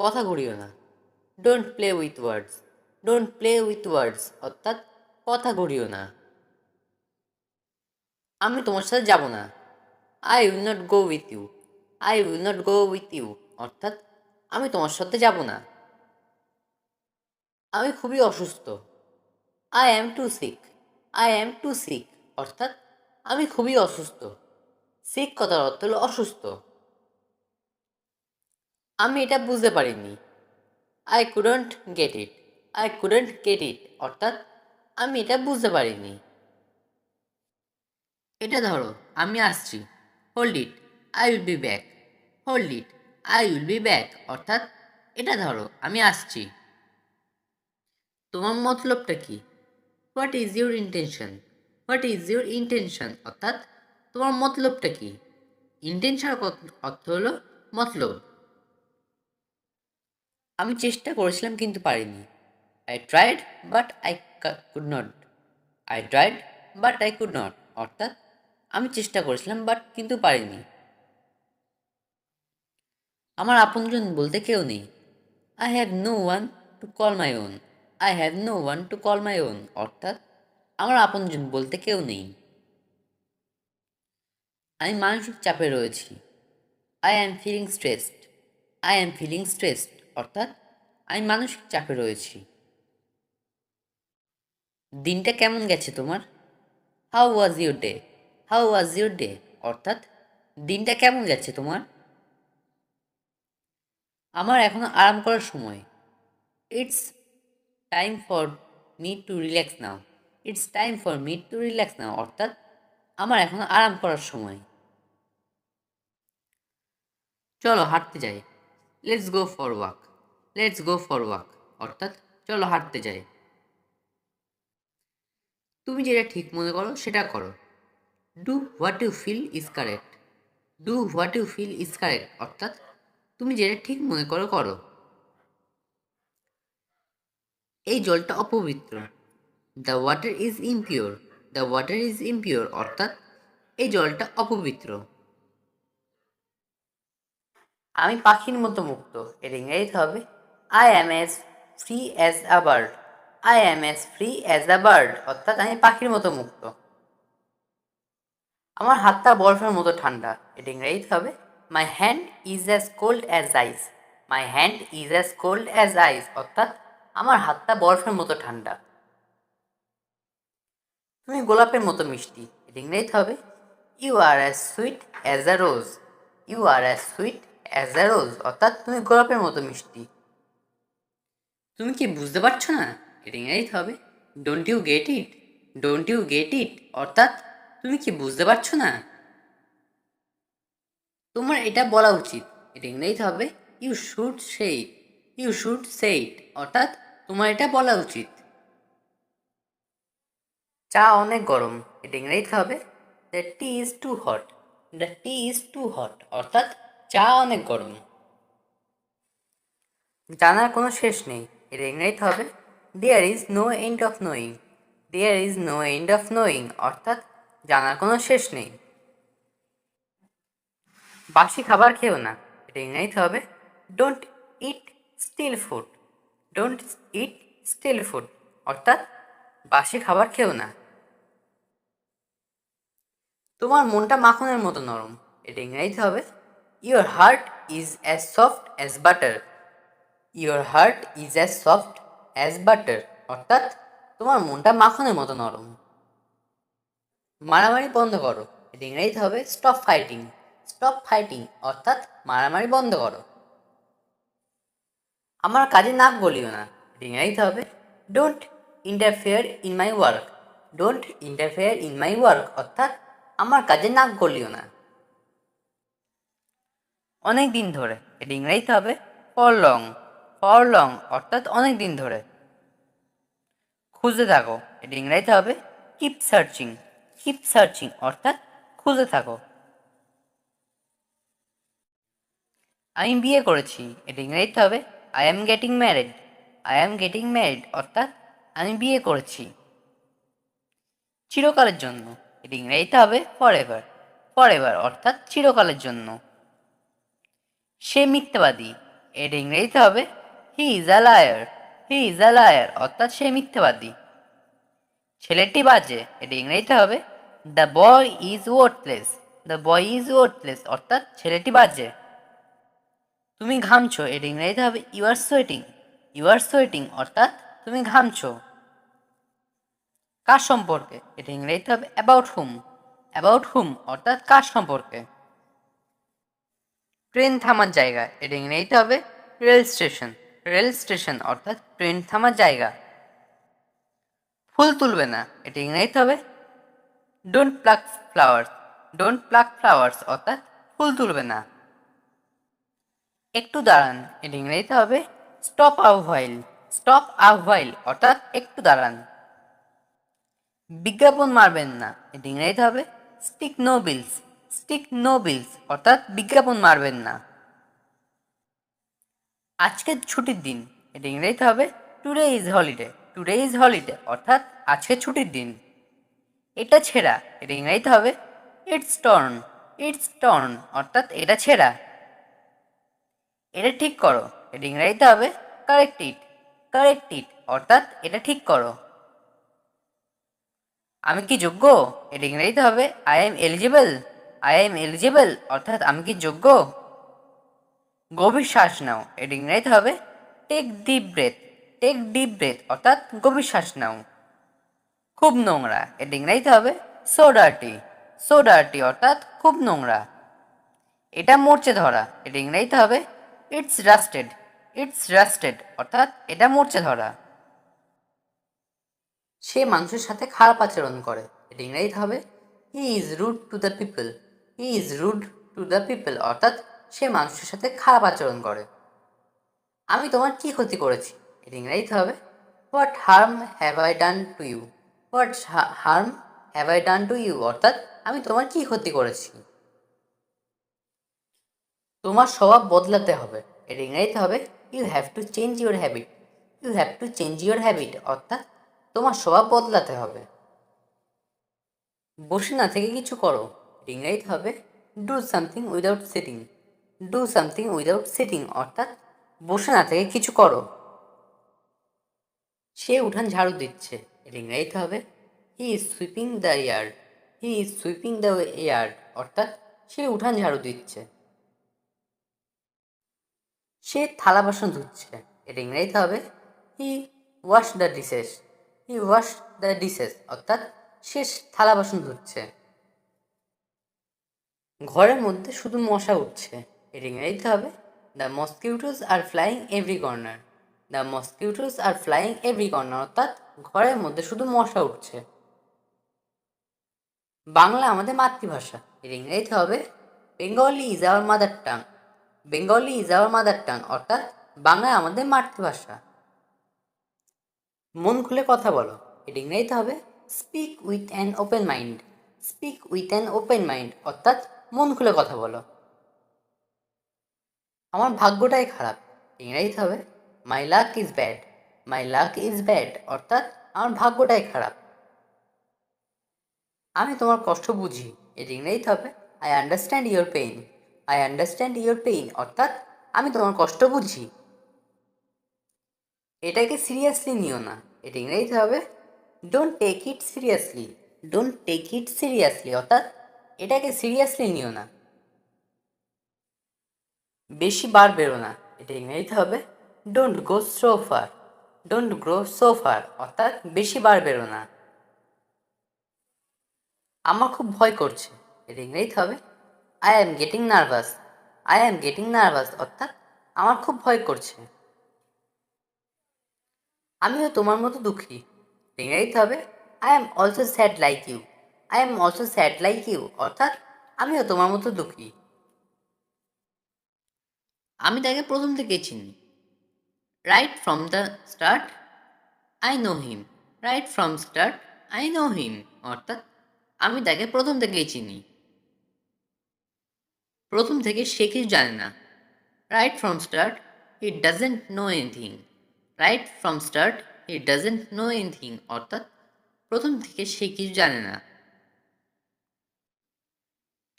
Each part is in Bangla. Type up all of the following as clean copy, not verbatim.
কথা ঘুরিও না। Don't play with words. Don't play with words অর্থাৎ কথা ঘুরিও না। আমি তোমার সাথে যাব না। I will not go with you. I will not go with you অর্থাৎ আমি তোমার সাথে যাব না। আমি খুবই অসুস্থ। I am too sick. I am too sick অর্থাৎ আমি খুবই অসুস্থ। সিক কথার অর্থ হলো অসুস্থ। আমি এটা বুঝতে পারিনি। I couldn't get it. I couldn't gate it অর্থাৎ আমি এটা বুঝতে পারিনি। এটা ধরো, আমি আসছি। Hold it, I will be back. Hold it, I will be back অর্থাৎ এটা ধরো, আমি আসছি। তোমার মতলবটা কি? What is your intention? What is your intention অর্থাৎ তোমার মতলবটা কি? ইন্টেনশন অর্থ হলো মতলব। আমি চেষ্টা করেছিলাম কিন্তু পারিনি। I tried but I could not. I tried but I could not অর্থাৎ আমি চেষ্টা করেছিলাম বাট কিন্তু পারিনি। আমার আপনজন বলতে কেউ নেই। I have no one to call my own. I have no one to call my own অর্থাৎ আমার আপনজন বলতে কেউ নেই। আমি মানসিক চাপে রয়েছি। I am feeling stressed. I am feeling stressed অর্থাৎ আমি মানসিক চাপে রয়েছি। দিনটা কেমন গেছে তোমার? How was your day? How was your day অর্থাৎ দিনটা কেমন গেছে তোমার? আমার এখনো আরাম করার সময়। It's time for me to relax now. It's time for me to relax now অর্থাৎ আমার এখনো আরাম করার সময়। চলো হাঁটতে যাই। Let's go for walk. Let's go for walk অর্থাৎ চলো হাঁটতে যাই। তুমি যেটা ঠিক মনে করো সেটা করো। Do what you feel is correct. Do what you feel is correct অর্থাৎ তুমি যেটা ঠিক মনে করো করো। এই জলটা অপবিত্র। The water is impure. The water is impure অর্থাৎ এই জলটা অপবিত্র। আমি পাখির মতো মুক্ত। এর ইংরেজিতে হবে I am as free as a bird. I am as free as a bird অর্থাৎ আমি পাখির মতো মুক্ত। আমার হাতটা বরফের মতো ঠান্ডা। এর ইংরেজিতে হবে my hand is as cold as ice. My hand is as cold as ice অর্থাৎ আমার হাতটা বরফের মতো ঠান্ডা। তুমি গোলাপের মতো মিষ্টি। এর ইংরেজিতে হবে you are as sweet as a rose. You are as sweet as a rose অর্থাৎ তুমি গোলাপের মতো মিষ্টি। তুমি কি বুঝতে পারছো না? এর ইংরেজিতে হবে don't you get it. Don't you get it অর্থাৎ তুমি কি বুঝতে পারছো না? তোমার এটা বলা উচিত। এর ইংরেজিতে হবে you should say it. You should say it অর্থাৎ তোমার এটা বলা উচিত। চা অনেক গরম। এর ইংরেজিতে হবে the tea is too hot. The tea is too hot অর্থাৎ চা অনেক গরম। জানার কোনো শেষ নেই। এর ইংরেজিতে হবে there is no end of knowing. There is no end of knowing অর্থাৎ জানার কোনো শেষ নেই। বাসি খাবার খেও না। এটা ইংরেজিতে হবে don't eat stale food. Don't eat stale food অর্থাৎ বাসি খাবার খেও না। তোমার মনটা মাখনের মতো নরম। এটা ইংরেজিতে হবে your heart is as soft as butter. Your heart is as soft as butter অর্থাৎ তোমার মনটা মাখনের মতো নরম। মারামারি বন্ধ করো। এটা ইংরেজিতে হবে স্টপ ফাইটিং। স্টপ ফাইটিং অর্থাৎ মারামারি বন্ধ করো। আমার কাজে নাক গলিও না। এটা ইংরেজিতে হবে don't interfere in my work. Don't interfere in my work অর্থাৎ আমার কাজে নাক গলিও না। অনেক দিন ধরে। এটা ইংরেজিতে হবে ফর লং। ফর লং অর্থাৎ অনেক দিন ধরে। খুঁজতে থাকো। এটা ইংরেজিতে হবে কিপ সার্চিং। কিপ সার্চিং অর্থাৎ খুঁজতে থাকো। আমি বিয়ে করেছি। এটা ইংরেজিতে হবে I am getting married. I am getting married অর্থাৎ আমি বিয়ে করেছি। চিরকালের জন্য। এটা ইংরেজিতে হবে ফর এভার। ফর এভার অর্থাৎ চিরকালের জন্য। সে মিথ্যাবাদী। এর ইংরেজিতে হবে he is a liar. He is a liar অর্থাৎ সে মিথ্যাবাদী। ছেলেটি বাজে, এর ইংরেজিতে হবে the boy is worthless. The boy is worthless অর্থাৎ ছেলেটি বাজে। তুমি ঘামছো, এর ইংরেজিতে হবে you are sweating. You are sweating অর্থাৎ তুমি ঘামছো। কার সম্পর্কে, এটা ইংরেজিতে হবে অ্যাবাউট হুম। অ্যাবাউট হুম অর্থাৎ কার সম্পর্কে। ট্রেন থামার জায়গা, এটা ইংরেজিতে হবে রেল স্টেশন। রেল স্টেশন অর্থাৎ ট্রেন থামার জায়গা। ফুল তুলবে না, এটা ইংরেজিতে হবে don't pluck flowers. Don't pluck flowers অর্থাৎ ফুল তুলবে না। একটু দাঁড়ান, এর ইংরেজিতে হবে stop a while. Stop a while অর্থাৎ একটু দাঁড়ান। বিজ্ঞাপন মারবেন না, এর ইংরেজিতে হবে stick no bills. Stick no bills অর্থাৎ বিজ্ঞাপন মারবেন না। আজকের ছুটির দিন, এর ইংরেজিতে হবে today is holiday. Today is holiday অর্থাৎ আজকের ছুটির দিন। এটা ছেঁড়া, এর ইংরেজিতে হবে ইটস টর্ন। ইটস টর্ন অর্থাৎ এটা ছেঁড়া। এটা ঠিক করো, এর ইংরেজিতে হবে কারেক্ট ইট। কারেক্ট ইট অর্থাৎ এটা ঠিক করো। আমি কি যোগ্য, এর ইংরেজিতে হবে I am eligible. I am eligible অর্থাৎ আমি কি যোগ্য। গভীর শ্বাস নাও, এর ইংরেজিতে হবে take deep breath. Take deep breath অর্থাৎ গভীর শ্বাস নাও। খুব নোংরা, এর ইংরেজিতে হবে সো ডার্টি। সো ডার্টি অর্থাৎ খুব নোংরা। এটা মরচে ধরা, এর ইংরেজিতে হবে ইটস রাস্টেড। ইটস রাস্টেড অর্থাৎ এটা মরচে ধরা। সে মানুষের সাথে খারাপ আচরণ করে, এর ইংরেজিতে হবে he is rude to the people. He is rude to the people অর্থাৎ সে মানুষের সাথে খারাপ আচরণ করে। আমি তোমার কি ক্ষতি করেছি, এর ইংরেজিতে হবে what harm have I done to you. What harm have I done to you অর্থাৎ আমি তোমার কি ক্ষতি করেছি। তোমার স্বভাব বদলাতে হবে, এর ইংরেজিতে হবে you have to change your habit. You have to change your habit অর্থাৎ তোমার স্বভাব বদলাতে হবে। বসে না থেকে কিছু করো, এর ইংরেজিতে হবে do something without sitting. Do something without sitting অর্থাৎ বসে না থেকে কিছু করো। সে উঠান ঝাড়ু দিচ্ছে, এর ইংরেজিতে হবে he is sweeping the yard. He is sweeping the yard অর্থাৎ সে উঠান ঝাড়ু দিচ্ছে। সে থালা বাসন ধুচ্ছে, এর ইংরেজিতে হবে he wash the dishes. He wash the dishes অর্থাৎ সে থালা বাসন ধুচ্ছে। ঘরের মধ্যে শুধু মশা উঠছে, এর ইংরেজিতে হবে the মসকিউটোস are flying every corner. The মসকিউটোস are flying every corner অর্থাৎ ঘরের মধ্যে শুধু মশা উঠছে। বাংলা আমাদের মাতৃভাষা, এর ইংরেজিতে হবে Bengali is our mother tongue. Bengali is our mother tongue অর্থাৎ বাংলা আমাদের মাতৃভাষা। মন খুলে কথা বলো, এর ইংরেজিতে হবে speak with an open mind. Speak with an open mind অর্থাৎ মন খুলে কথা বলো। আমার ভাগ্যটাই খারাপ, ইংরেজিতে হবে my luck is bad. My luck is bad অর্থাৎ আমার ভাগ্যটাই খারাপ। আমি তোমার কষ্ট বুঝি, এর ইংরেজিতে হবে I understand your pain. I understand your pain অর্থাৎ আমি তোমার কষ্ট বুঝি। এটাকে সিরিয়াসলি নিও না, এর ইংরেজিতে হবে don't take it seriously. Don't take it seriously অর্থাৎ এটাকে সিরিয়াসলি নিও না। বেশি বার বেরো না, এটা ইংরেজিতে হবে don't go so far. Don't go so far অর্থাৎ বেশি বার বেরো না। আমার খুব ভয় করছে, এর ইংরেজিতে হবে I am getting nervous. I am getting nervous অর্থাৎ আমার খুব ভয় করছে। আমিও তোমার মতো দুঃখী, ইংরেজিতে হবে I am also sad like you. I am also sad like you অর্থাৎ আমিও তোমার মতো দুঃখী। আমি তাকে প্রথম থেকেই চিনি, right from the start I know him. Right from start I know him অর্থাৎ আমি তাকে প্রথম থেকেই চিনি। প্রথম থেকে সে কিছু জানে না, right from start he doesn't know anything. Right from start he doesn't know anything অর্থাৎ প্রথম থেকে সে কিছু জানে না।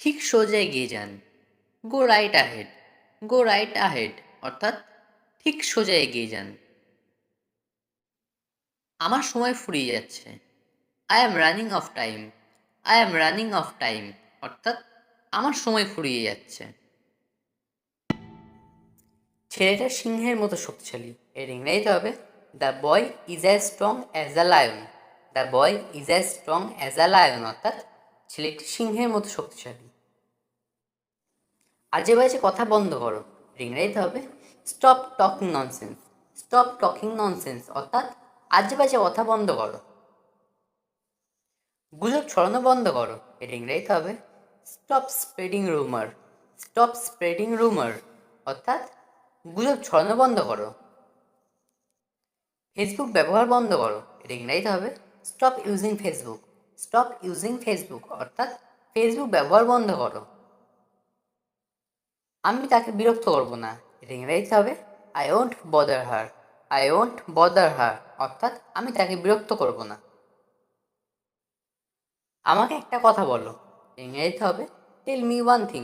ঠিক সোজা এগিয়ে যান, গো রাইট আহেড। গো রাইট আহেড অর্থাৎ ঠিক সোজা এগিয়ে যান। আমার সময় ফুরিয়ে যাচ্ছে। I am running of time. I am running of time অর্থাৎ আমার সময় ফুরিয়ে যাচ্ছে। ছেলেটা সিংহের মতো শক্তিশালী। এর ইংরেজিতে হবে the boy is as strong as the lion. The boy is as strong as the lion অর্থাৎ ছেলেটি সিংহের মতো শক্তিশালী। আজে বাজে কথা বন্ধ করো। এর ইংরেজিতে হবে stop talking nonsense. Stop talking nonsense অর্থাৎ আজে বাজে কথা বন্ধ করো। গুজব ছড়ানো বন্ধ করো। এর ইংরেজিতে হবে স্টপ স্প্রেডিং রুমার। স্টপ স্প্রেডিং রুমার অর্থাৎ গুজব ছড়ানো বন্ধ করো। ফেসবুক ব্যবহার বন্ধ করো। এর ইংরেজিতে হবে stop using Facebook. Stop using Facebook অর্থাৎ ফেসবুক ব্যবহার বন্ধ করো। আমি তাকে বিরক্ত করব না। এর ইংরেজিতে হবে I won't bother her. I won't bother her অর্থাৎ আমি তাকে বিরক্ত করব না। আমাকে একটা কথা বলো। ইংরেজিতে হবে tell me one thing.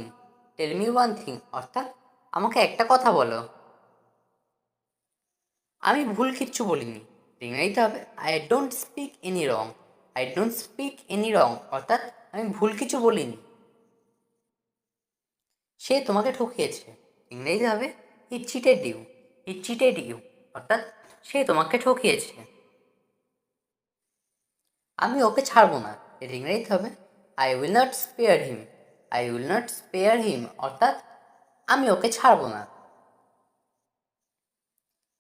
Tell me one thing অর্থাৎ আমাকে একটা কথা বলো। আমি ভুল কিচ্ছু বলিনি। ইংরেজিতে হবে I don't speak any wrong. I don't speak any wrong অর্থাৎ আমি ভুল কিছু বলিনি। সে তোমাকে ঠকিয়েছে। ইংরেজিতে হবে he cheated you. He cheated you অর্থাৎ সে তোমাকে ঠকিয়েছে। আমি ওকে ছাড়বো না। এর ইংরেজিতে হবে I will not spare him. I will not spare him অর্থাৎ আমি ওকে ছাড়বো না।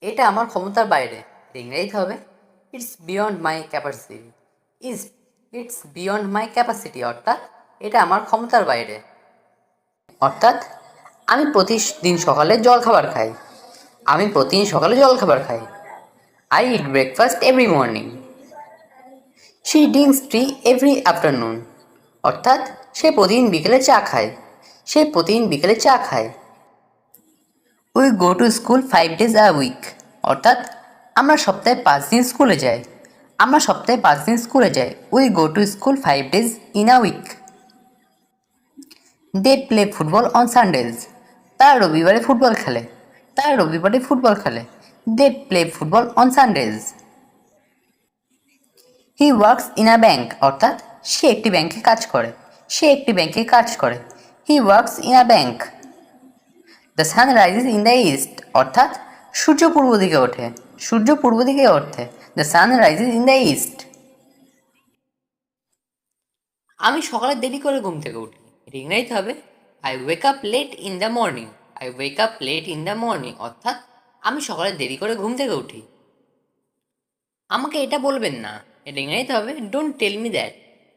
এটা আমার ক্ষমতার বাইরে। ইংরেজিতে হবে it's beyond my capacity. Is it's beyond my capacity অর্থাৎ এটা আমার ক্ষমতার বাইরে। অর্থাৎ আমি প্রতিদিন সকালে জলখাবার খাই। আমি প্রতিদিন সকালে জলখাবার খাই। I eat breakfast every morning. She drinks T every afternoon অর্থাৎ সে প্রতিদিন বিকেলে চা খায়। সে প্রতিদিন বিকেলে চা খায়। We go to school 5 days a week অর্থাৎ আমরা সপ্তাহে 5 দিন স্কুলে যাই। আমরা সপ্তাহে 5 দিন স্কুলে যাই। We go to school 5 days in a week. They play football on Sundays. তারা রবিবারে ফুটবল খেলে। তারা রবিবারে ফুটবল খেলে। They play football on Sundays. He works in a bank অর্থাৎ সে একটি ব্যাংকে কাজ করে। সে একটি ব্যাংকে কাজ করে। হি works in a bank. The sun rises in the east অর্থাৎ সূর্য পূর্ব দিকে ওঠে। সূর্য পূর্ব দিকে ওঠে। The sun rises in the east. আমি সকালে দেরি করে ঘুম থেকে উঠি। এটা ইংরেজিতে হবে I wake up late in the morning. I wake up late in the morning অর্থাৎ আমি সকালে দেরি করে ঘুম থেকে উঠি। আমাকে এটা বলবেন না। এটা ইংরেজিতে হবে don't tell me that.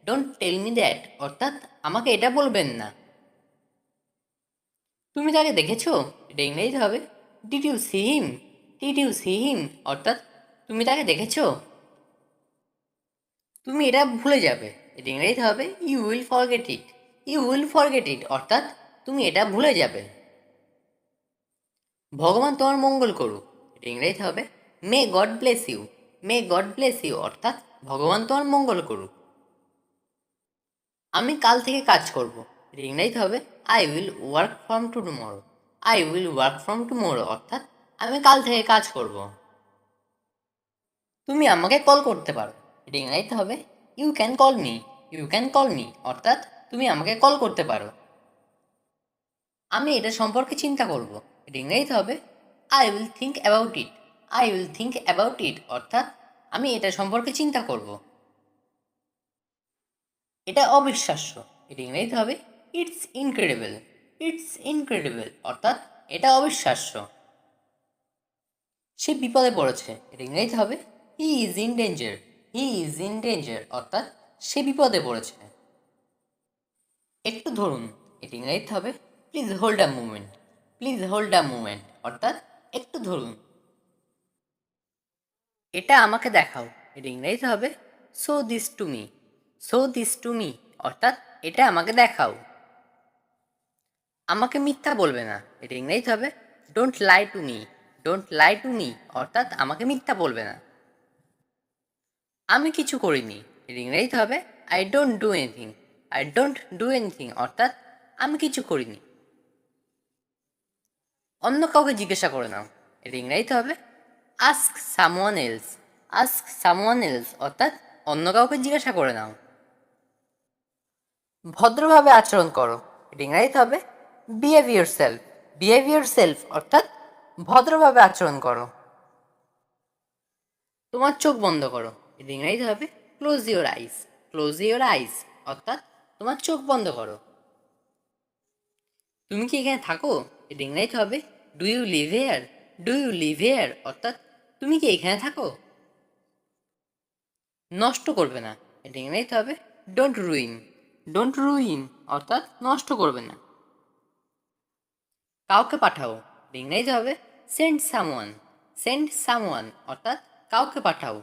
Don't tell me that অর্থাৎ আমাকে এটা বলবেন না। তুমি তাকে দেখেছো। এটা ইংরেজিতে হবে did you see him. Did you see him অর্থাৎ তুমি তাকে দেখেছো। তুমি এটা ভুলে যাবে। এটা ইংরেজিতে হবে you will forget it. You will forget it অর্থাৎ তুমি এটা ভুলে যাবে। ভগবান তোমার মঙ্গল করুক। এটা ইংরেজিতে হবে may God bless you. May God bless you অর্থাৎ ভগবান তোমার মঙ্গল করুক। আমি কাল থেকে কাজ করব। এটা ইংরেজিতে হবে I will work from tomorrow. I will work from tomorrow অর্থাৎ আমি কাল থেকে কাজ করব। তুমি আমাকে কল করতে পারো। এটা ইংরেজিতে হবে you can call me. You can call me অর্থাৎ তুমি আমাকে কল করতে পারো। আমি এটা সম্পর্কে চিন্তা করব। এটা ইংরেজিতে হবে I will think about it. I will think about it অর্থাৎ আমি এটা সম্পর্কে চিন্তা করব। এটা অবিশ্বাস্য। এটা ইংরেজিতে হবে ইটস ইনক্রেডিবল। ইটস ইনক্রেডিবল অর্থাৎ এটা অবিশ্বাস্য। সে বিপদে পড়েছে। এটা ইংরেজিতে হবে he is in danger. He is in danger অর্থাৎ সে বিপদে পড়েছে। একটু ধরুন। এটা ইংরেজিতে হবে please hold a moment. Please hold a moment অর্থাৎ একটু ধরুন। এটা আমাকে দেখাও। এটা ইংরেজিতে হবে show this to me. Show this to me অর্থাৎ এটা আমাকে দেখাও। আমাকে মিথ্যা বলবে না। এটা ইংরেজিতে হবে don't lie to me. Don't lie to me অর্থাৎ আমাকে মিথ্যা বলবে না। আমি কিছু করিনি। এর ইংরেজিতে হবে I don't do anything. I don't do anything অর্থাৎ আমি কিছু করিনি। অন্য কাউকে জিজ্ঞাসা করে নাও, এটা ইংরেজিতে হবে ask someone else. Ask someone else অর্থাৎ অন্য কাউকে জিজ্ঞাসা করে নাও। ভদ্রভাবে আচরণ করো, এটা ইংরেজিতে হবে বিহেভ ইয়োরসেলফ। বিহেভ ইয়োরসেলফ অর্থাৎ ভদ্রভাবে আচরণ করো। তোমার চোখ বন্ধ করো, এটা ইংরেজিতে হবে close your ice. Close your আইস অর্থাৎ তোমার চোখ বন্ধ করো। তুমি কি এখানে থাকো, এটা ইংরেজিতে হবে do you live here. Do you live here অর্থাৎ তুমি কি এখানে থাকো। নষ্ট করবে না, এটা ইংরেজিতে হবে ডোন্ট রুইন। ডোন্ট রুইন অর্থাৎ নষ্ট করবে না। কাউকে পাঠাও, এটা ইংরেজিতে হবে সেন্ড সামওয়ান। সেন্ড সামওয়ান অর্থাৎ কাউকে পাঠাও।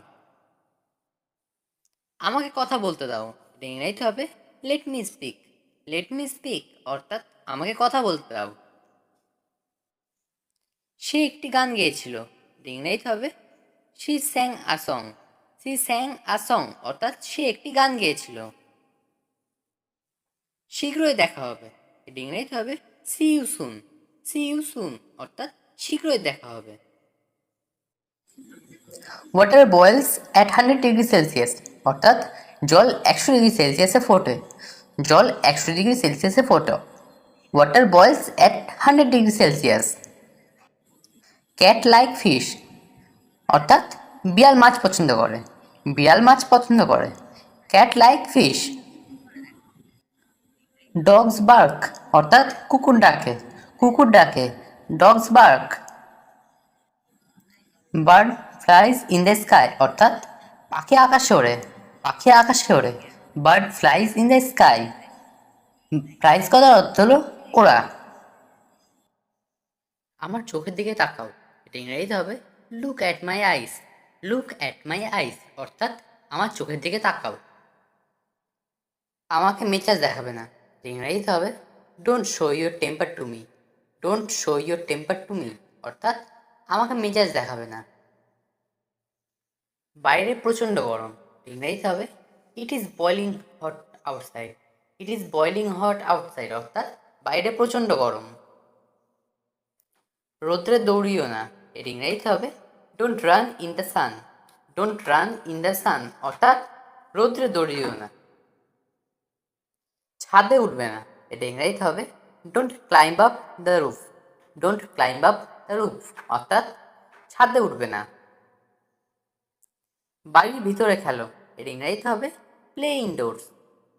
আমাকে কথা বলতে দাও, এটা ইংরেজিতে হবে let me speak. Let me speak অর্থাৎ আমাকে কথা বলতে দাও। সে একটি গান গেয়েছিল, এটা ইংরেজিতে হবে she স্যাং a song. She স্যাং a song অর্থাৎ সে একটি গান গেয়েছিল। শীঘ্রই দেখা হবে, এটা ইংরেজিতে হবে see you soon. See you soon অর্থাৎ শীঘ্রই দেখা হবে। Water boils at 100 degree Celsius অর্থাৎ জল 100 ডিগ্রি সেলসিয়াসে ফোটে। জল 100 ডিগ্রি সেলসিয়াসে ফোটে। Water boils at 100 degree Celsius. Cat like fish অর্থাৎ বিড়াল মাছ পছন্দ করে। বিড়াল মাছ পছন্দ করে। Cat like fish. Dogs bark অর্থাৎ কুকুর ডাকে। কুকুর ডাকে। Dogs bark. Bird flies in the sky অর্থাৎ পাখি আকাশে ওড়ে। পাখি আকাশে ওড়ে। Bird flies in the sky. Flies কথার অর্থ হলো ওড়া। আমার চোখের দিকে তাকাও, এটা ইংরেজিতে হবে look at my eyes. Look at my eyes অর্থাৎ আমার চোখের দিকে তাকাও। আমাকে মেজাজ দেখাবে না, এটা ইংরেজিতে হবে don't show your temper to me. Don't show your temper to me অর্থাৎ আমাকে মেজাজ দেখাবে না। বাইরে প্রচণ্ড গরম, ইংরেজিতে হবে it is boiling hot outside. It is boiling hot outside অর্থাৎ বাইরে প্রচণ্ড গরম। রোদ্রে দৌড়িও না, এর ইংরেজিতে হবে don't run in the sun. Don't run in the sun অর্থাৎ রোদ্রে দৌড়িও না। ছাদে উঠবে না, এটা ইংরেজিতে হবে don't climb up the roof. Don't climb up the roof অর্থাৎ ছাদে উঠবে না। বাড়ির ভিতরে খেলো, এর ইংরেজিতে হবে প্লে ইনডোরস।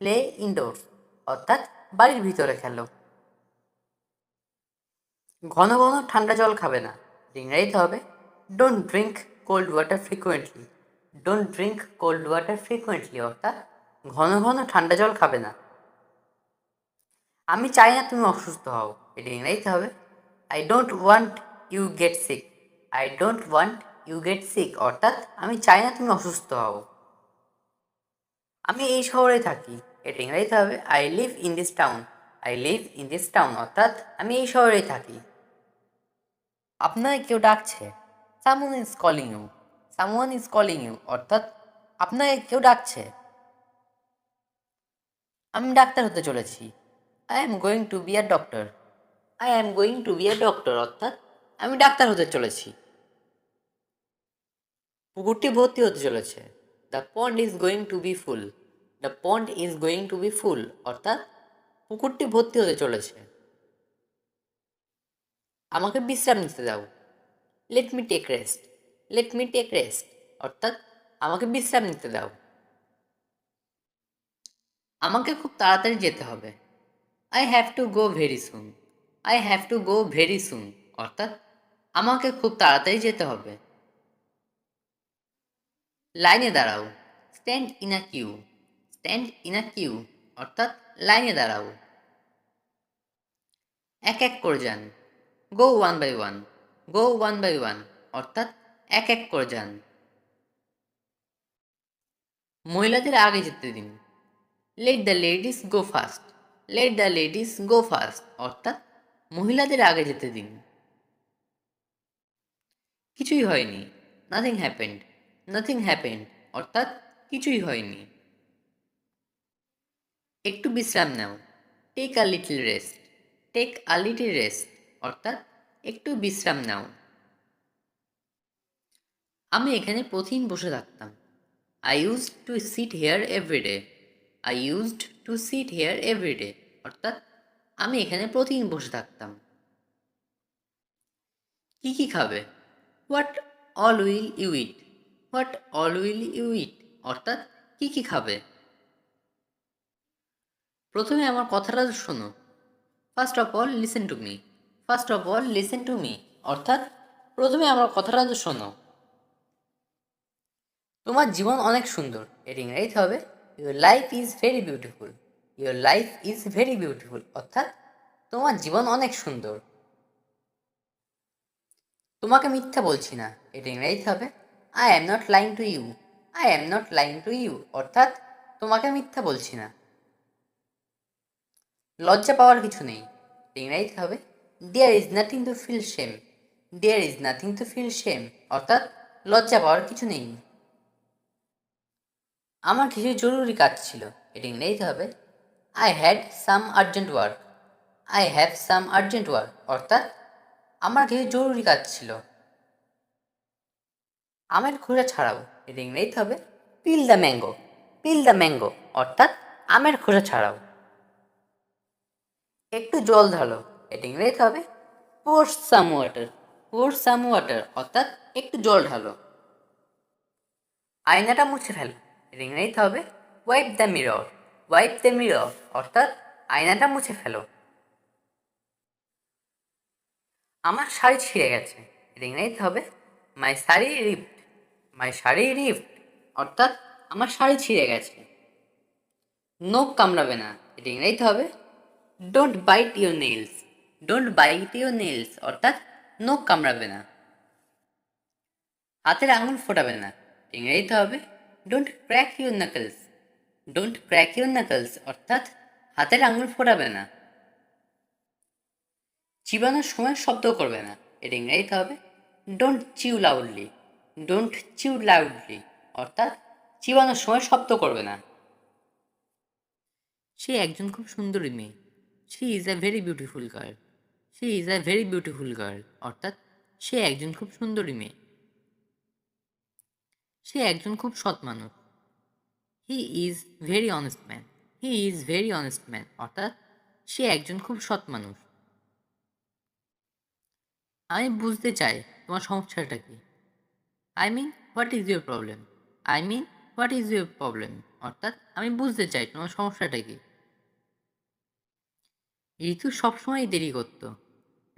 প্লে ইনডোরস অর্থাৎ বাড়ির ভিতরে খেলো। ঘন ঘন ঠান্ডা জল খাবে না, ইংরেজিতে হবে don't drink cold water frequently. Don't drink cold water frequently অর্থাৎ ঘন ঘন ঠান্ডা জল খাবে না। আমি চাই না তুমি অসুস্থ হও, এটা ইংরেজিতে হবে I don't want you get sick. I don't want you get sick অর্থাৎ আমি চাই না তুমি অসুস্থ হও। আমি এই শহরে থাকি, এটা ইংরেজিতে হবে I live in this town. I live in this town অর্থাৎ আমি এই শহরেই থাকি। আপনাকে কেউ ডাকছে, someone is calling you. Someone is calling you অর্থাৎ আপনাকে কেউ ডাকছে। আমি ডাক্তার হতে চলেছি, I am going to be a doctor. I am going to be a doctor অর্থাৎ আমি ডাক্তার হতে চলেছি। পুকুরটি ভর্তি হতে চলেছে, the pond is going to be full. The pond is going to be full অর্থাৎ পুকুরটি ভর্তি হতে চলেছে। আমাকে বিশ্রাম নিতে দাও, let me take rest. Let me take rest অর্থাৎ আমাকে বিশ্রাম নিতে দাও। আমাকে খুব তাড়াতাড়ি যেতে হবে, I have to go very soon. I have to go very soon অর্থাৎ আমাকে খুব তাড়াতাড়ি যেতে হবে। লাইনে দাঁড়াও, stand in a queue. Stand in a queue অর্থাৎ লাইনে দাঁড়াও। এক এক করে যান, go one by one. Go one by one অর্থাৎ এক এক করে যান। মহিলাদের আগে যেতে দিন, let the ladies go first. Let the ladies go first অর্থাৎ মহিলাদের আগে যেতে দিন। কিছুই হয়নি, নাথিং হ্যাপেন্ড। নাথিং হ্যাপেন্ড অর্থাৎ কিছুই হয়নি। একটু বিশ্রাম নাও, take a little rest. Take a little rest অর্থাৎ একটু বিশ্রাম নাও। আমি এখানে প্রতিদিন বসে থাকতাম। I used to sit here everyday. I used to sit here everyday অর্থাৎ আমি এখানে প্রতিদিন বসে থাকতাম। কি কি খাবে? What all will you eat? What all will you eat অর্থাৎ কি কি খাবে? প্রথমে আমার কথাটা শোনো। First of all listen to me. First of all listen to me অর্থাৎ প্রথমে আমার কথাটা শোনো। তোমার জীবন অনেক সুন্দর। এর ইংরেজি হবে your life is very beautiful. Your life is very beautiful অর্থাৎ তোমার জীবন অনেক সুন্দর। তোমাকে মিথ্যা বলছি না। এর ইংরেজি হবে I am not lying to you. I am not lying to you অর্থাৎ তোমাকে মিথ্যা বলছি না। লজ্জা পাওয়ার কিছু নেই। ইংরেজি হবে there is nothing to feel shame. There is nothing to feel shame অর্থাৎ লজ্জা পাওয়ার কিছু নেই। আমার কিছু জরুরি কাজ ছিল। এটি ইংরেজিতে হবে I had some urgent work. I have some urgent work অর্থাৎ আমার কিছু জরুরি কাজ ছিল। আমের খোসা ছাড়াও। এটি ইংরেজিতে হবে peel the mango. Peel the mango অর্থাৎ আমের খোসা ছাড়াও। একটু জল ঢালো। এটি ইংরেজিতে হবে পোর সাম ওয়াটার। পোর সাম ওয়াটার অর্থাৎ একটু জল ঢালো। আয়নাটা মুছে ফেলো। এর ইংরেজিতে হবে wipe the mirror. Wipe the mirror অর্থাৎ আয়নাটা মুছে ফেলো। আমার শাড়ি ছিঁড়ে গেছে। এর ইংরেজিতে হবে মাই শাড়ি রিপড। মাই শাড়ি রিপড অর্থাৎ আমার শাড়ি ছিঁড়ে গেছে। নখ কামড়াবে না। এর ইংরেজিতে হবে don't bite your nails. Don't bite your nails অর্থাৎ নখ কামড়াবে না। হাতের আঙুল ফোটাবে না। ইংরেজিতে হবে don't crack your knuckles. Don't crack your knuckles অর্থাৎ হাতের আঙুল ফোটাবে না। চিবানোর সময় শব্দ করবে না। এর ইংরেজিতে হবে don't chew loudly. Don't chew loudly অর্থাৎ চিবানোর সময় শব্দ করবে না। সে একজন খুব সুন্দরী মেয়ে। She is a very beautiful girl. She is a very beautiful girl অর্থাৎ সে একজন খুব সুন্দরী মেয়ে। সে একজন খুব সৎ মানুষ। He is very honest man. He is very honest man অর্থাৎ সে একজন খুব সৎ মানুষ। আমি বুঝতে চাই তোমার সমস্যাটা কি। I mean what is your problem. I mean what is your problem অর্থাৎ আমি বুঝতে চাই তোমার সমস্যাটা কি। ঋতু সবসময় দেরি করত।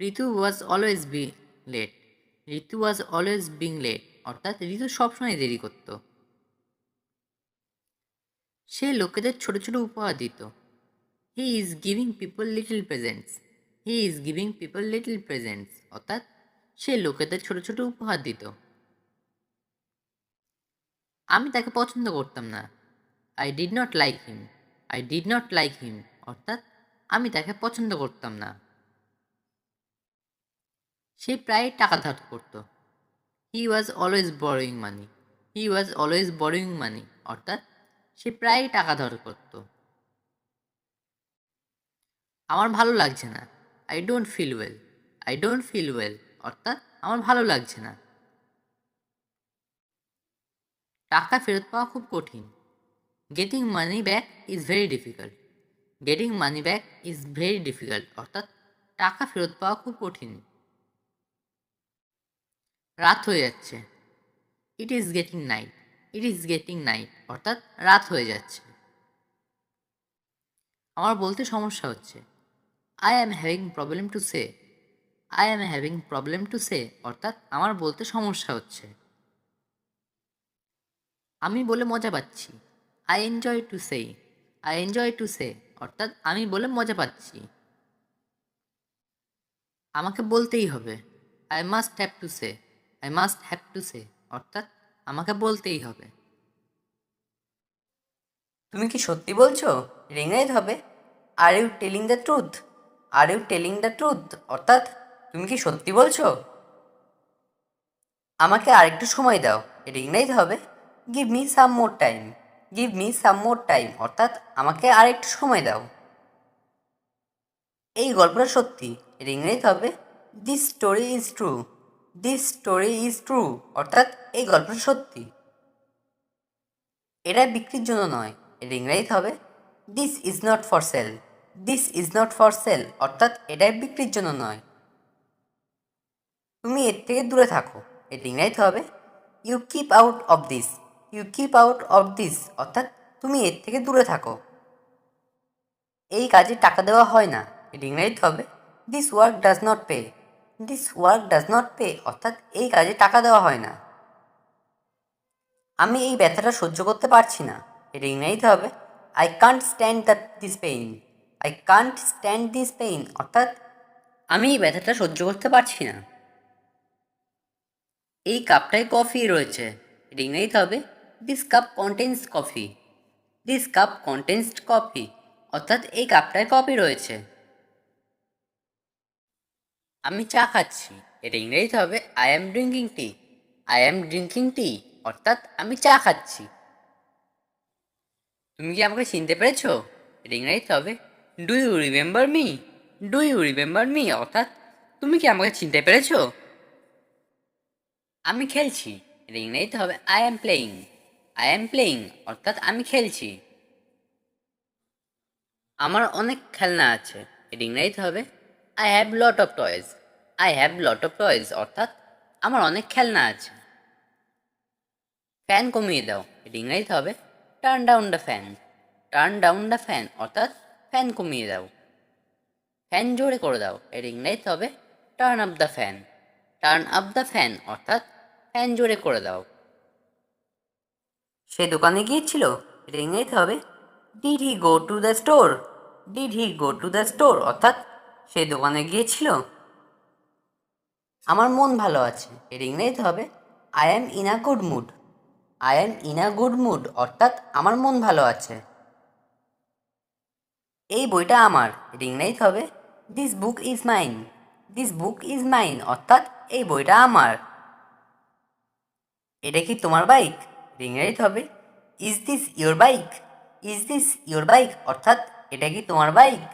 Ritu was always be late. Ritu was always being late অর্থাৎ ঋতু সবসময় দেরি করত। সে লোকেদের ছোট ছোট উপহার দিত। He is giving people little presents. He is giving people little presents অর্থাৎ সে লোকেদের ছোট ছোট উপহার দিত। আমি তাকে পছন্দ করতাম না। I did not like him. I did not like him অর্থাৎ আমি তাকে পছন্দ করতাম না। সে প্রায় টাকা ধার করত। He was always borrowing money. He was always borrowing money অর্থাৎ সে প্রায় টাকা ধার করত। আমার ভালো লাগছে না। I don't feel well. I don't feel well অর্থাৎ আমার ভালো লাগছে না। টাকা ফেরত পাওয়া খুব কঠিন। Getting money back is very difficult. Getting money back is very difficult অর্থাৎ টাকা ফেরত পাওয়া খুব কঠিন। রাত হয়ে যাচ্ছে। It is getting night. It is getting night অর্থাৎ রাত হয়ে যাচ্ছে। আমার বলতে সমস্যা হচ্ছে। I am having problem to say. I am having problem to say অর্থাৎ আমার বলতে সমস্যা হচ্ছে। আমি বলে মজা পাচ্ছি। I enjoy to say. I enjoy to say অর্থাৎ আমি বলে মজা পাচ্ছি। আমাকে বলতেই হবে। I must have to say. I must have to say অর্থাৎ আমাকে বলতেই হবে। তুমি কি সত্যি বলছো? রিংরাইট হবে are you telling the truth. Are you telling the truth অর্থাৎ তুমি কি সত্যি বলছো? আমাকে আরেকটু সময় দাও। রিংরাইট হবে give me some more time. Give me some more time অর্থাৎ আমাকে আরেকটু সময় দাও। এই গল্পটা সত্যি। রিংরাইট হবে this story is true. This story is true অর্থাৎ এই গল্পটা সত্যি। এটা বিক্রির জন্য নয়, এটা ইংরেজিতে হবে this is not for sale. This is not for sale অর্থাৎ এটা বিক্রির জন্য নয়। তুমি এর থেকে দূরে থাকো, এটা ইংরেজিতে হবে you keep out of this. You keep out of this অর্থাৎ তুমি এর থেকে দূরে থাকো। এই কাজে টাকা দেওয়া হয় না, এটা ইংরেজিতে হবে this work does not pay. This work does not pay অর্থাৎ এই কাজে টাকা দেওয়া হয় না। আমি এই ব্যথাটা সহ্য করতে পারছি না, এটা ইংরেজিতে হবে I can't stand this pain. I can't stand this pain অর্থাৎ আমি এই ব্যথাটা সহ্য করতে পারছি না। এই কাপটায় কফি রয়েছে, এটা ইংরেজিতে হবে this cup contains coffee. This cup contains coffee অর্থাৎ এই কাপটায় কফি রয়েছে। আমি চা খাচ্ছি, এটা ইংরেজিতে হবে I am drinking T. I am drinking টি অর্থাৎ আমি চা খাচ্ছি। তুমি কি আমাকে চিনতে পেরেছো? এটা ইংরেজিতে হবে do you remember me. Do you remember me অর্থাৎ তুমি কি আমাকে চিনতে পেরেছো? আমি খেলছি, এটা ইংরেজিতে হবে I am playing. I am playing অর্থাৎ আমি খেলছি। আমার অনেক খেলনা আছে, এটা ইংরেজিতে হবে I have lot of toys. I have lot of toys অর্থাৎ আমার অনেক খেলনা আছে। ফ্যান কমিয়ে দাও, এটা ইংরেজিতে হবে turn down the fan. Turn down the fan অর্থাৎ ফ্যান কমিয়ে দাও। ফ্যান জোরে করে দাও, এর ইংরেজিতে হবে turn up the fan. Turn up the fan অর্থাৎ ফ্যান জোরে করে দাও। সে দোকানে গিয়েছিল, এটা ইংরেজিতে হবে did he go to the store. Did he go to the store অর্থাৎ সে দোকানে গিয়েছিল। আমার মন ভালো আছে, এর ইংরেজিতে হবে I am in a good mood. I am in a good mood অর্থাৎ আমার মন ভালো আছে। এই বইটা আমার, এর ইংরেজিতে হবে this book is mine. This book is mine অর্থাৎ এই বইটা আমার। এটা কি তোমার বাইক? এর ইংরেজিতে হবে is this your bike. Is this your bike অর্থাৎ এটা কি তোমার বাইক?